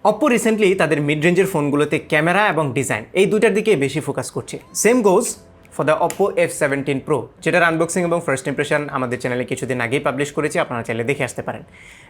Oppo recently তাদের mid রেঞ্জের ফোনগুলোতে camera এবং ডিজাইন এই দুটার দিকে বেশি ফোকাস করছে। Same goes for the Oppo F17 Pro, যেটার আনবক্সিং এবং ফার্স্ট ইমপ্রেশন আমাদের চ্যানেলে কিছুদিন আগেই পাবলিশ করেছি, আপনারা চাইলে দেখে আসতে পারেন।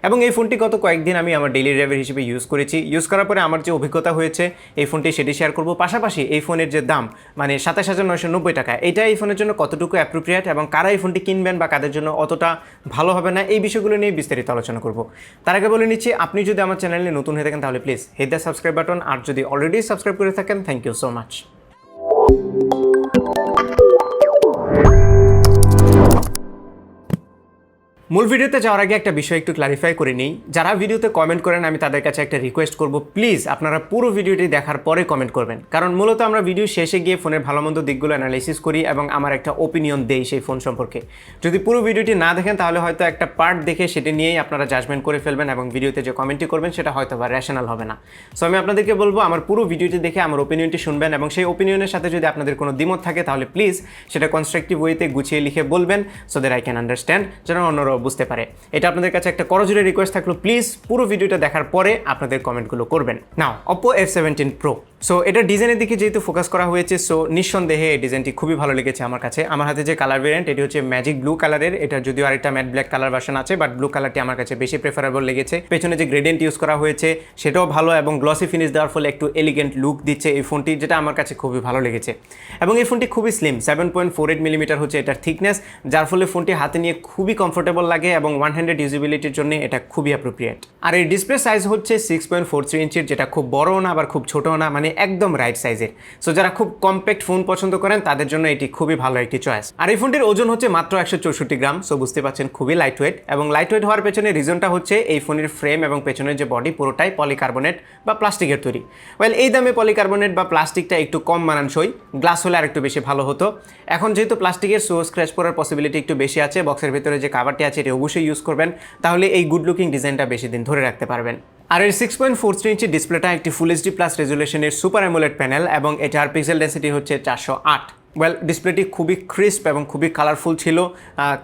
এবং এই ফোনটি গত কয়েকদিন আমি আমার ডেইলি ড্রাইভার হিসেবে ইউজ করেছি। ইউজ করার পরে আমার যে অভিজ্ঞতা হয়েছে এই ফোনটি সেটি শেয়ার করব। পাশাপাশি এই ফোনের যে দাম মানে 27,990 টাকা, এটা এই ফোনের জন্য কতটুকু অ্যাপ্রোপ্রিয়েট এবং কারা এই ফোনটি কিনবেন বা কাদের জন্য অতটা ভালো হবে না, এই বিষয়গুলো নিয়ে বিস্তারিত আলোচনা করব। তার আগে বলে নিচ্ছি, আপনি যদি আমার চ্যানেলে নতুন হয়ে থাকেন তাহলে please hit the subscribe button, আর যদি অলরেডি সাবস্ক্রাইব করে থাকেন থ্যাংক ইউ সো মাচ। মূল ভিডিওতে যাওয়ার আগে একটা বিষয় একটু ক্লারিফাই করে নিই। যারা ভিডিওতে কমেন্ট করেন আমি তাদের কাছে একটা রিকোয়েস্ট করব, প্লিজ আপনারা পুরো ভিডিওটি দেখার পরে কমেন্ট করবেন, কারণ মূলত আমরা ভিডিও শেষে গিয়ে ফোনের ভালো মন্দ দিকগুলো অ্যানালাইসিস করি এবং আমার একটা ওপিনিয়ন দেই সেই ফোন সম্পর্কে। যদি পুরো ভিডিওটি না দেখেন তাহলে হয়তো একটা পার্ট দেখে সেটি নিয়েই আপনারা জাজমেন্ট করে ফেলবেন এবং ভিডিওতে যে কমেন্টটি করবেন সেটা হয়তো বা র্যাশনাল হবে না। সো আমি আপনাদেরকে বলবো আমার পুরো ভিডিওটি দেখে আমার ওপিনিয়নটি শুনবেন এবং সেই ওপিনিয়নের সাথে যদি আপনাদের কোনো দ্বিমত থাকে তাহলে প্লিজ সেটা কনস্ট্রাকটিভ ওয়েতে গুছিয়ে লিখে বলবেন, so that I can understand, যেন অন্যরাও বুঝতে পারে। এটা আপনাদের কাছে একটা করজোরে রিকোয়েস্ট থাকলো, প্লিজ পুরো ভিডিওটা দেখার পরে আপনাদের কমেন্টগুলো করবেন। নাও Oppo F17 Pro, সো এটা ডিজাইনের দিকে যেহেতু ফোকাস করা হয়েছে, সো নিঃসন্দেহে এই ডিজাইনটি খুবই ভালো লেগেছে আমার কাছে। আমার হাতে যে কালার ভেরিয়েন্ট এটি হচ্ছে ম্যাজিক ব্লু কালারের, এটা যদিও আরেকটা ম্যাট ব্ল্যাক কালার ভার্সন আছে, বাট ব্লু কালারটি আমার কাছে বেশি প্রেফারেবল লেগেছে। পেছনে যে গ্রেডিয়েন্ট ইউজ করা হয়েছে সেটাও ভালো এবং গ্লসি ফিনিশ দেওয়ার ফলে একটু এলিগেন্ট লুক দিচ্ছে এই ফোনটি, যেটা আমার কাছে খুবই ভালো লেগেছে। এবং এই ফোনটি খুবই স্লিম, 7.48 মিলিমিটার হচ্ছে এটার থিকনেস, যার ফলে ফোনটি হাতে নিয়ে খুবই কমফোর্টেবল লাগে এবং ওয়ান হ্যান্ডেড ইউজিবিলিটির জন্য এটা খুবই অ্যাপ্রোপ্রিয়েট। আর এই ডিসপ্লে সাইজ হচ্ছে 6.43 ইঞ্চির, যেটা খুব বড়ও না আবার খুব ছোটও না, মানে একদম রাইট সাইজের। সো যারা খুব কম্প্যাক্ট ফোন পছন্দ করেন তাদের জন্য এটি খুবই ভালো একটি চয়েস। আর এই ফোনটির ওজন হচ্ছে মাত্র 164 গ্রাম, সো বুঝতে পারছেন খুবই লাইট ওয়েট। এবং লাইট ওয়েট হওয়ার পেছনে রিজনটা হচ্ছে এই ফোনের ফ্রেম এবং পেছনের যে বডি পুরোটাই পলিকার্বনেট বা প্লাস্টিকের তৈরি। ওয়েল এই দামে পলিকার্বনেট বা প্লাস্টিকটা একটু কম মানানসই, গ্লাস হলে আর একটু বেশি ভালো হতো। এখন যেহেতু প্লাস্টিকের, সো স্ক্র্যাচ পড়ার পসিবিলিটি একটু বেশি আছে। বক্সের ভিতরে যে কাভারটি আছে এটি অবশ্যই ইউজ করবেন, তাহলে এই গুড লুকিং ডিজাইনটা বেশি দিন ধরে রাখতে পারবেন। আর এর 6.43 ইঞ্চি ডিসপ্লেটা একটি ফুল এইচডি প্লাস রেজুলেশনের সুপার অ্যামোলেড প্যানেল এবং এটার পিক্সেল ডেন্সিটি হচ্ছে 408। ওয়েল ডিসপ্লেটি খুবই ক্রিস্প এবং খুবই কালারফুল ছিল,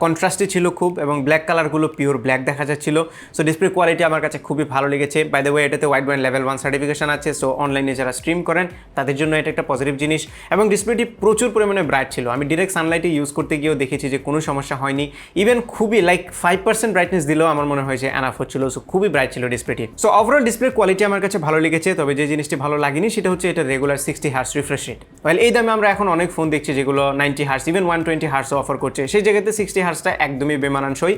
কন্ট্রাস্টই ছিল খুব, এবং ব্ল্যাক কালারগুলো পিওর ব্ল্যাক দেখা যাচ্ছিল। সো ডিসপ্লে কোয়ালিটি আমার কাছে খুবই ভালো লেগেছে। বাই দ্য ওয়ে এটাতে ওয়াইড ব্যান্ড লেভেল 1 সার্টিফিকেশন আছে, সো অনলাইনে যারা স্ট্রিম করেন তাদের জন্য এটা একটা পজিটিভ জিনিস। এবং ডিসপ্লেটি প্রচুর পরিমাণে ব্রাইট ছিল, আমি ডিরেক্ট সানলাইটে ইউজ করতে গিয়েও দেখেছি যে কোনো সমস্যা হয়নি। ইভেন খুবই 5% ব্রাইটনেস দিলেও আমার মনে হয় যে এনাফ হচ্ছিল। সো খুবই ব্রাইট ছিল ডিসপ্লেটি। সো ওভারঅল ডিসপ্লে কোয়ালিটি আমার কাছে ভালো লেগেছে, তবে যে জিনিসটি ভালো লাগেনি সেটা হচ্ছে এটা regular 60 hertz refresh rate. Well এই দামে আমরা এখন অনেক ফোন দেখছি যেগুলো 90 হার্টজ ইভেন 120 হার্টসও অফার করছে, সেই জায়গাতে 60 হার্টসটা একদমই বেমানানসই।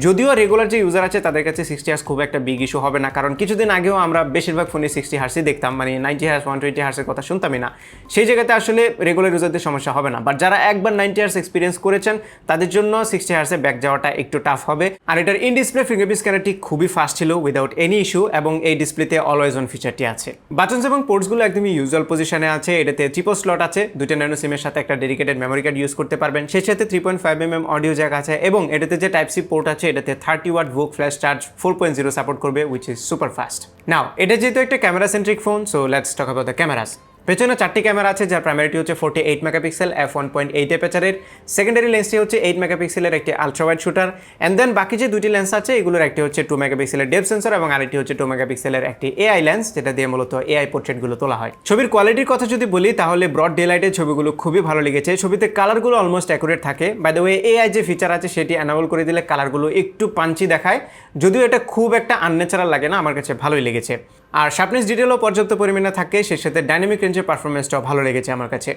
যদিও রেগুলার যে ইউজার আছে তাদের কাছে 60 হার্টস খুব একটা বিগ ইস্যু হবে না, কারণ কিছুদিন আগেও আমরা বেশিরভাগ ফোনে 60 হার্টসই দেখতাম, মানে 90 হার্টস 120 হার্টসের কথা শুনতামই না। সেই জায়গাতে আসলে রেগুলার ইউজারদের সমস্যা হবে না, বাট যারা একবার 90 হার্টস এক্সপিরিয়েন্স করেছেন তাদের জন্য 60 হার্টসে ব্যাক যাওয়াটা একটু টাফ হবে। আর এটার ইন ডিসপ্লে ফিঙ্গারপ্রিন্ট স্ক্যানারটি খুবই ফাস্ট ছিল উইদাউট এনি ইস্যু, এবং এই ডিসপ্লেতে অলওয়েজ অন ফিচারটি আছে। বাটনস এবং পোর্টসগুলো একদমই ইউজুয়াল পজিশনে আছে। এটাতে ট্রিপল স্লট আছে, 2টা ন্যানো সিমের সাথে একটা ডেডিকেটেড মেমোরি কার্ড ইউজ করতে পারবেন, সেই সাথে 3.5mm অডিও জ্যাক আছে, এবং এটাতে যে টাইপ সি পোর্ট আছে এটাতে 30 ওয়াট ভোক ফ্ল্যাশ চার্জ 4.0 সাপোর্ট করবে, উইচ ইজ সুপার ফাস্ট। নাও এটা যেহেতু একটা camera centric phone, so let's talk about the cameras. পেছনে 4টি ক্যামেরা আছে, যার প্রাইমারিটি হচ্ছে 48 মেগাপিক্সেল f1.8 অ্যাপাচারের, সেকেন্ডারি লেন্সটি হচ্ছে 8 মেগাপিক্সেলের একটি ultra wide shooter, and then বাকি যে 2টি লেন্স আছে এগুলোর একটি হচ্ছে 2 মেগাপিক্সেলের ডেপথ সেন্সর এবং আরেকটি হচ্ছে 2 মেগাপিক্সেলের একটি এআই লেন্স, যেটা দিয়ে মূলত এআই পোর্ট্রেটগুলো তোলা হয়। ছবির কোয়ালিটির কথা যদি বলি তাহলে ব্রড ডে লাইটের ছবিগুলো খুবই ভালো লেগেছে, ছবিতে কালারগুলো অলমোস্ট অ্যাকুরেট থাকে। বাই দ্য ওয়ে এআই যে ফিচার আছে সেটি অ্যানাবল করে দিলে কালারগুলো একটু পাঞ্চি দেখায়, যদিও এটা খুব একটা আনন্যাচারাল লাগে না, আমার কাছে ভালোই লেগেছে। আর শার্পনেস ডিটেলও পর্যাপ্ত পরিমাণে থাকে, সেই সাথে ডাইনামিক রেঞ্জের পারফরমেন্সটাও ভালো লেগেছে আমার কাছে।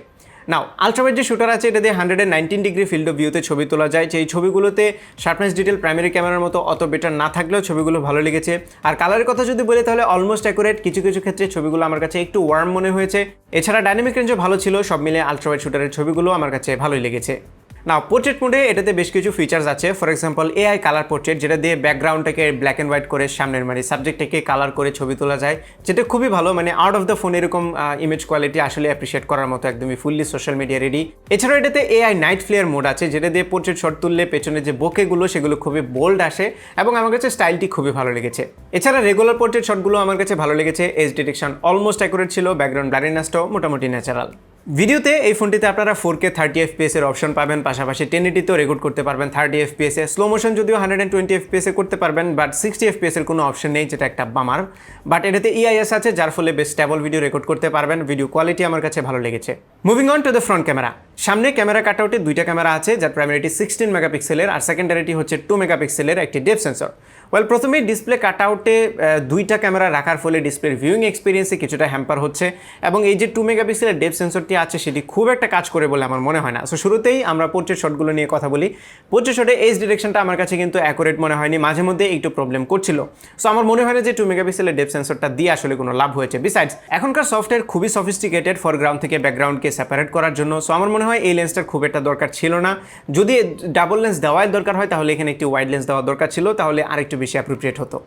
নাও আলট্রাওয়াইড যে শুটার আছে এটা দিয়ে 119 ডিগ্রি ফিল্ড অফ ভিউতে ছবি তোলা যায়, যে এই ছবিগুলোতে শার্পনেস ডিটেল প্রাইমারি ক্যামেরার মতো অত বেটার না থাকলেও ছবিগুলো ভালো লেগেছে। আর কালারের কথা যদি বলি তাহলে অলমোস্ট অ্যাকুরেট, কিছু কিছু ক্ষেত্রে ছবিগুলো আমার কাছে একটু ওয়ার্ম মনে হয়েছে। এছাড়া ডাইনামিক রেঞ্জও ভালো ছিল, সব মিলে আলট্রাওয়াইড শুটারের ছবিগুলো আমার কাছে ভালোই লেগেছে। নাও পোর্ট্রেট মোডে এটাতে বেশ কিছু ফিচার্স আছে, for example AI colour portrait, যেটা দিয়ে ব্যাকগ্রাউন্ডটাকে ব্ল্যাক অ্যান্ড হোয়াইট করে সামনের মানে সাবজেক্টটাকে কালার করে ছবি তোলা যায়, যেটা খুবই ভালো, মানে আউট অফ দ্য ফোন এরকম ইমেজ কোয়ালিটি আসলে অ্যাপ্রিসিয়েট করার মতো, একদমই ফুললি সোশ্যাল মিডিয়া রেডি। এছাড়াও এটাতে এআই নাইট ফ্লেয়ার মোড আছে, যেটা দিয়ে পোর্ট্রেট শট তুললে পেছনে যে বোকেগুলো সেগুলো খুবই বোল্ড আসে, এবং আমার কাছে স্টাইলটি খুবই ভালো লেগেছে। এছাড়া রেগুলার পোর্ট্রেট শটগুলো আমার কাছে ভালো লেগেছে, এজ ডিটেকশন অলমোস্ট অ্যাকুরেট ছিল, ব্যাকগ্রাউন্ড ব্লারিনেসটাও মোটামুটি ন্যাচারাল। ভিডিওতে এই ফোনটিতে আপনারা 4K 30 FPS এর অপশন পাবেন, পাশাপাশি 1080 তেও রেকর্ড করতে পারবেন 30 FPS এ। স্লো মোশন যদিও 120 FPS এ করতে পারবেন, বাট 60 FPS এর কোনো অপশন নেই, যেটা একটা বামার। বাট এটাতে EIS আছে, যার ফলে বেশ স্টেবল ভিডিও রেকর্ড করতে পারবেন। ভিডিও কোয়ালিটি আমার কাছে ভালো লেগেছে। Moving on to the front camera. সামনে ক্যামেরা কাটআউটে দুইটা ক্যামেরা আছে, যার প্রাইমারিটি 16 মেগাপিক্সেলের আর সেকেন্ডারিটি হচ্ছে 2 মেগাপিক্সেলের একটি ডেপথ সেন্সর। প্রথমেই ডিসপ্লে কাটআউটে দুইটা ক্যামেরা রাখার ফলে ডিসপ্লের ভিউইং এক্সপিরিয়েন্সে কিছুটা হ্যাম্পার হচ্ছে, এবং এই যে 2 মেগাপিক্সেলের ডেপথ সেন্সরটি আছে সেটি খুব একটা কাজ করে বলে আমার মনে হয় না। সো শুরুতেই আমরা পোর্ট্রেট শটগুলো নিয়ে কথা বলি। পোর্ট্রেট শটে এজ ডিরেকশনটা আমার কাছে কিন্তু অ্যাকুরেট মনে হয়নি, মাঝে মধ্যে একটু প্রবলেম করছিল। সো আমার মনে হয় না যে 2 মেগাপিক্সেলের ডেপথ সেন্সরটা দিয়ে আসলে কোনো লাভ হয়েছে। বিসাইডস এখনকার সফটওয়্যার খুবই সফিস্টিকেটেড ফরগ্রাউন্ড থেকে ব্যাকগ্রাউন্ডকে সেপারেট করার জন্য। সো আমার মনে হয় এই লেন্সটার খুব একটা দরকার ছিল না। যদি ডাবল লেন্স দেওয়ার দরকার হয় তাহলে এখানে একটি ওয়াইড লেন্স দেওয়ার দরকার ছিল, তাহলে আরেকটু বেশি অ্যাপ্রোপ্রিয়েট হতো।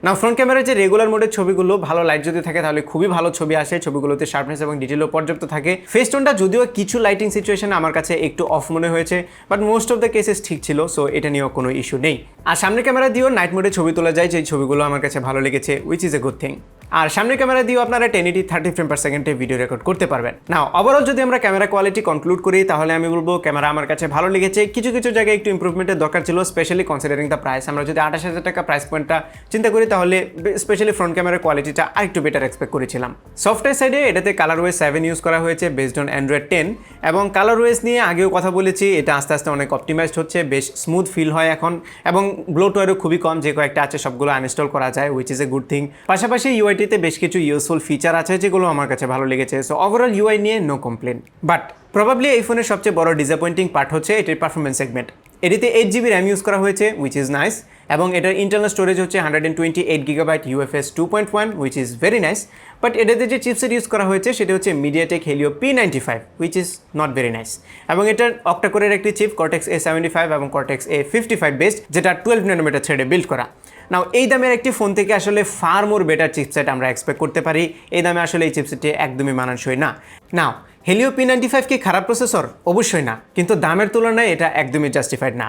না, ফ্রন্ট ক্যামেরার যে রেগুলার মোডের ছবিগুলো, ভালো লাইট যদি থাকে তাহলে খুবই ভালো ছবি আসে, ছবিগুলোতে শার্পনেস এবং ডিটেলও পর্যাপ্ত থাকে। ফেস টোনটা যদিও কিছু লাইটিং সিচুয়েশনে আমার কাছে একটু অফ মনে হয়েছে, but most of the cases ঠিক ছিল। সো এটা নিয়েও কোনো ইস্যু নেই। আর সামনের ক্যামেরা দিয়েও নাইট মোডে ছবি তোলা যায়, যেই ছবিগুলো আমার কাছে ভালো লেগেছে, which is a good thing. আর সামনের ক্যামেরা দিয়েও আপনারা 1080 30 ফ্রেম পার সেকেন্ডে ভিডিও রেকর্ড করতে পারবেন। না, ওভারঅল যদি আমরা ক্যামেরা কোয়ালিটি কনক্লুড করি তাহলে আমি বলবো ক্যামেরা আমার কাছে ভালো লেগেছে। কিছু কিছু জায়গায় একটু ইমপ্রুভমেন্টের দরকার ছিল, স্পেশালি কনসিডারিং দ্য প্রাইস। আমরা যদি 28,000 টাকা প্রাইস পয়েন্টটা চিন্তা করি তাহলে স্পেশালি ফ্রন্ট ক্যামেরার কোয়ালিটিটা আরেকটু বেটার এক্সপেক্ট করেছিলাম। সফটওয়্যার সাইডে এটাতে কালারওয়েজ 7 ইউজ করা হয়েছে বেসড অন অ্যান্ড্রয়েড 10, এবং কালারওয়েজ নিয়ে আগেও কথা বলেছি, এটা আস্তে আস্তে অনেক অপটিমাইজড হচ্ছে, বেশ স্মুথ ফিল হয় এখন, এবং ব্লোটওয়্যারও খুবই কম, যে কয়েকটা আছে সবগুলো আনইনস্টল করা যায়, which is a good thing. পাশাপাশি ইউআইটিতে বেশ কিছু ইউজফুল ফিচার আছে যেগুলো আমার কাছে ভালো লেগেছে। সো ওভারঅল ইউআই নিয়ে নো কমপ্লেন। বাট প্রবাবলি এই ফোনের সবচেয়ে বড় ডিসঅ্যাপয়েন্টিং পার্ট হচ্ছে এটির পারফরমেন্স সেগমেন্ট। এটিতে 8GB র্যাম ইউজ করা হয়েছে, উইচ ইজ নাইস, এবং এটার ইন্টারনাল স্টোরেজ হচ্ছে 128GB UFS 2.1, which is very nice. But এটাতে যে চিপসেট ইউজ করা হয়েছে সেটা হচ্ছে MediaTek Helio P95, which is not very nice. এবং এটার অক্টাকোরের একটি চিপ Cortex A75 এবং Cortex A55 বেসড, যেটা 12 ন্যানোমিটার থ্রেডে বিল্ড করা। নাও এই দামের একটি ফোন থেকে আসলে ফার মোর বেটার চিপসেট আমরা এক্সপেক্ট করতে পারি। এই দামে আসলে এই চিপসেটটি একদমই মানানসই না। নাও Helio P95 কি খারাপ প্রসেসর? অবশ্যই না, কিন্তু দামের তুলনায় এটা একদমই জাস্টিফাইড না।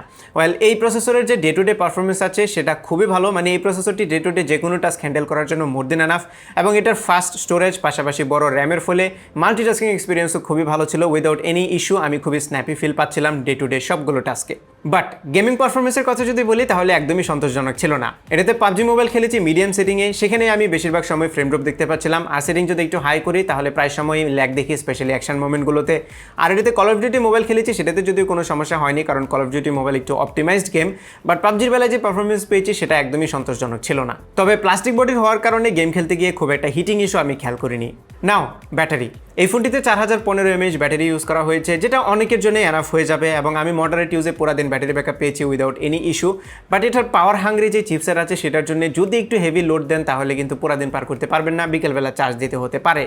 এই প্রসেসরের যে ডে টু ডে পারফরমেন্স আছে সেটা খুবই ভালো, মানে এই প্রসেসরটি ডে টু ডে যে কোনো টাস্ক হ্যান্ডেল করার জন্য মোর দেন এনাফ, এবং এটার ফাস্ট স্টোরেজ পাশাপাশি বড় র্যামের ফলে মাল্টিটাস্কিং এক্সপিরিয়েন্সও খুবই ভালো ছিল। উইদাউট এনি ইস্যু আমি খুবই স্ন্যাপি ফিল পাচ্ছিলাম ডে টু ডে সবগুলো টাস্কে। বাট গেমিং পারফরমেন্সের কথা যদি বলি তাহলে একদমই সন্তোষজনক ছিল না। এটাতে পাবজি মোবাইল খেলেছি মিডিয়াম সেটিংয়ে, সেখানে আমি বেশিরভাগ সময় ফ্রেম ড্রপ দেখতে পাচ্ছিলাম। আর সেটিং যদি একটু হাই করি তাহলে প্রায় সময় ল্যাগ দেখি, স্পেশালি অ্যাকশন মোমেন্টগুলোতে। আর এটাতে কল অফ ডিউটি মোবাইল খেলেছি, সেটাতে যদিও কোনো সমস্যা হয়নি, কারণ কল অফ ডিউটি মোবাইল একটু অপটিমাইজড গেম। বাট পাবজির বেলায় যে পারফরমেন্স পেয়েছি সেটা একদমই সন্তোষজনক ছিল না। তবে প্লাস্টিক বডির হওয়ার কারণে গেম খেলতে গিয়ে খুব একটা হিটিং ইস্যু আমি খেয়াল করিনি। নাও ব্যাটারি, এই ফোনটিতে 4015 mAh ব্যাটারি ইউজ করা হয়েছে, যেটা অনেকের জন্য এনাফ হয়ে যাবে, এবং আমি মডারেট ইউজে পুরা দিন ব্যাটারি ব্যাকআপ পেয়েছি উইদাউট এনি ইস্যু। বাট এটার পাওয়ার হাঙ্গ্রি যে চিপসেট আছে সেটার জন্য যদি একটু হেভি লোড দেন তাহলে কিন্তু পুরা দিন পার করতে পারবেন না, বিকেলবেলা চার্জ দিতে হতে পারে।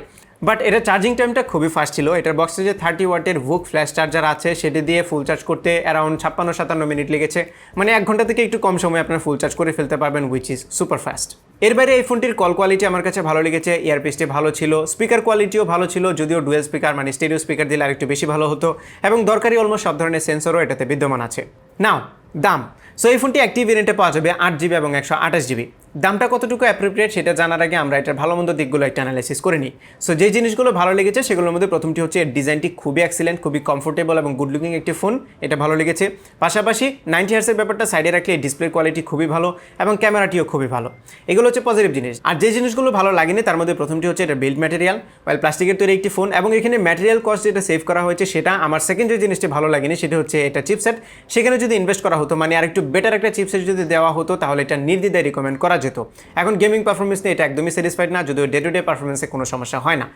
বাট এটার চার্জিং টাইমটা খুবই ফাস্ট ছিল। এটার বক্সে যে 30 ওয়াটের ভুক ফ্ল্যাশ চার্জার আছে সেটি দিয়ে ফুল চার্জ করতে অ্যারাউন্ড 56-57 মিনিট লেগেছে, মানে 1 ঘন্টা থেকে একটু কম সময় আপনার ফুল চার্জ করে ফেলতে পারবেন, উইচ ইজ সুপার ফাস্ট। এর বাইরে এই ফোনটির কল কোয়ালিটি আমার কাছে ভালো লেগেছে, ইয়ারপিসটি ভালো ছিল, স্পিকার কোয়ালিটিও ভালো ছিল, যদিও ডুয়েল স্পিকার মানে স্টেরিও স্পিকার দিলে আরেকটু বেশি ভালো হতো, এবং দরকারি অলমোস্ট সব ধরনের সেন্সরও এটাতে বিদ্যমান আছে। নাও দাম। সো এই ফোনটি একটি ভেরিয়েন্টে পাওয়া যাবে 8GB এবং 128GB। দামটা কতটুকু অ্যাপ্রোপ্রিয়েট সেটা জানার আগে আমরা এটার ভালো মন্দ দিকগুলো একটা অ্যানালাইসিস করে নিই। সো যে জিনিসগুলো ভালো লেগেছে সেগুলোর মধ্যে প্রথমটি হচ্ছে এর ডিজাইনটি খুবই এক্সিলেন্ট, খুবই কমফোর্টেবল এবং গুড লুকিং একটি ফোন, এটা ভালো লেগেছে। পাশাপাশি 90 হার্টসের ব্যাপারটা সাইডে রাখলে ডিসপ্লে কোয়ালিটি খুবই ভালো এবং ক্যামেরাটিও খুবই ভালো। এগুলো হচ্ছে পজিটিভ জিনিস। আর যে জিনিসগুলো ভালো লাগেনি তার মধ্যে প্রথমটি হচ্ছে এটা বিল্ড ম্যাটেরিয়াল, প্লাস্টিকের তৈরি একটি ফোন, এবং এখানে ম্যাটেরিয়াল কস্ট যেটা সেভ করা হয়েছে সেটা আমার সেকেন্ড যে জিনিসটি ভালো লাগেনি সেটা হচ্ছে এটা চিপসেট। সেখানে যদি ইনভেস্ট করা হতো, মানে আরেকটু বেটার একটা চিপসেট যদি দেওয়া হতো তাহলে এটা নির্দ্বিধায় রিকমেন্ড করা যেত। এখন গেমিং পারফরমেন্স নিয়ে এটা একদমই স্যাটিসফাইড না, যদিও ডে টু ডে পারফরমেন্সে কোনো সমস্যা হয় না।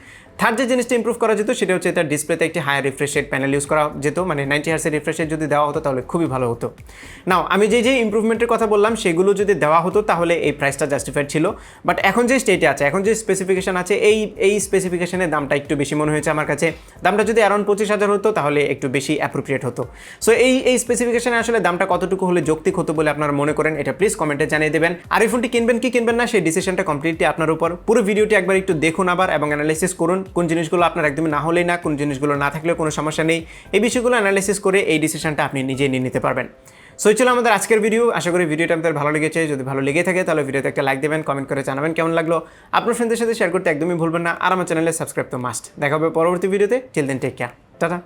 থার্ড যে জিনিসটা ইম্প্রুভ করা যেত সেটা হচ্ছে এটা ডিসপ্লেতে একটি higher refresh rate panel use করা যেত, মানে 90 হার্টসের রিফ্রেশ রেট যদি দেওয়া হতো তাহলে খুবই ভালো হতো। নাও আমি যে ইম্প্রুভমেন্টের কথা বললাম সেগুলো যদি দেওয়া হতো তাহলে এই প্রাইসটা জাস্টিফাইড ছিল। বাট এখন যে স্টেটে আছে, এখন যে স্পেসিফিকেশন আছে, এই স্পেসিফিকেশনের দামটা একটু বেশি মনে হয়েছে আমার কাছে। দামটা যদি অ্যারাউন্ড 25,000 হতো তাহলে একটু বেশি অ্যাপ্রোপ্রিয়েট হতো। সো এই স্পেসিফিকেশনে আসলে দামটা কতটুকু হলে যৌক্তিক হতো বলে আপনারা মনে করেন এটা প্লিজ কমেন্টে জানিয়ে দেবেন। আর এই ফোনটি কিনবেন কি কিনবেন না সেই ডিসিশনটা কমপ্লিটলি আপনার উপর। পুরো ভিডিওটি একবার একটু দেখুন আবার এবং অ্যানালাইসিস করুন কোন জিনিসগুলো আপনার একদমই না হলেই না, কোন জিনিসগুলো না থাকলেও কোনো সমস্যা নেই। এই বিষয়গুলো অ্যানালাইসিস করে এই ডিসিশনটা আপনি নিজেই নিয়ে নিতে পারবেন। সো এই ছিল আমাদের আজকের ভিডিও। আশা করি ভিডিওটা আপনাদের ভালো লেগেছে। যদি ভালো লেগে থাকে তাহলে ভিডিওতে একটা লাইক দেবেন, কমেন্ট করে জানাবেন কেমন লাগলো। আপনার ফ্রেন্ডদের সাথে শেয়ার করতে একদমই ভুলবেন না। আর আমার চ্যানেলে সাবস্ক্রাইব তো মাস্ট। দেখা হবে পরবর্তী ভিডিওতে। Till then take care, tata.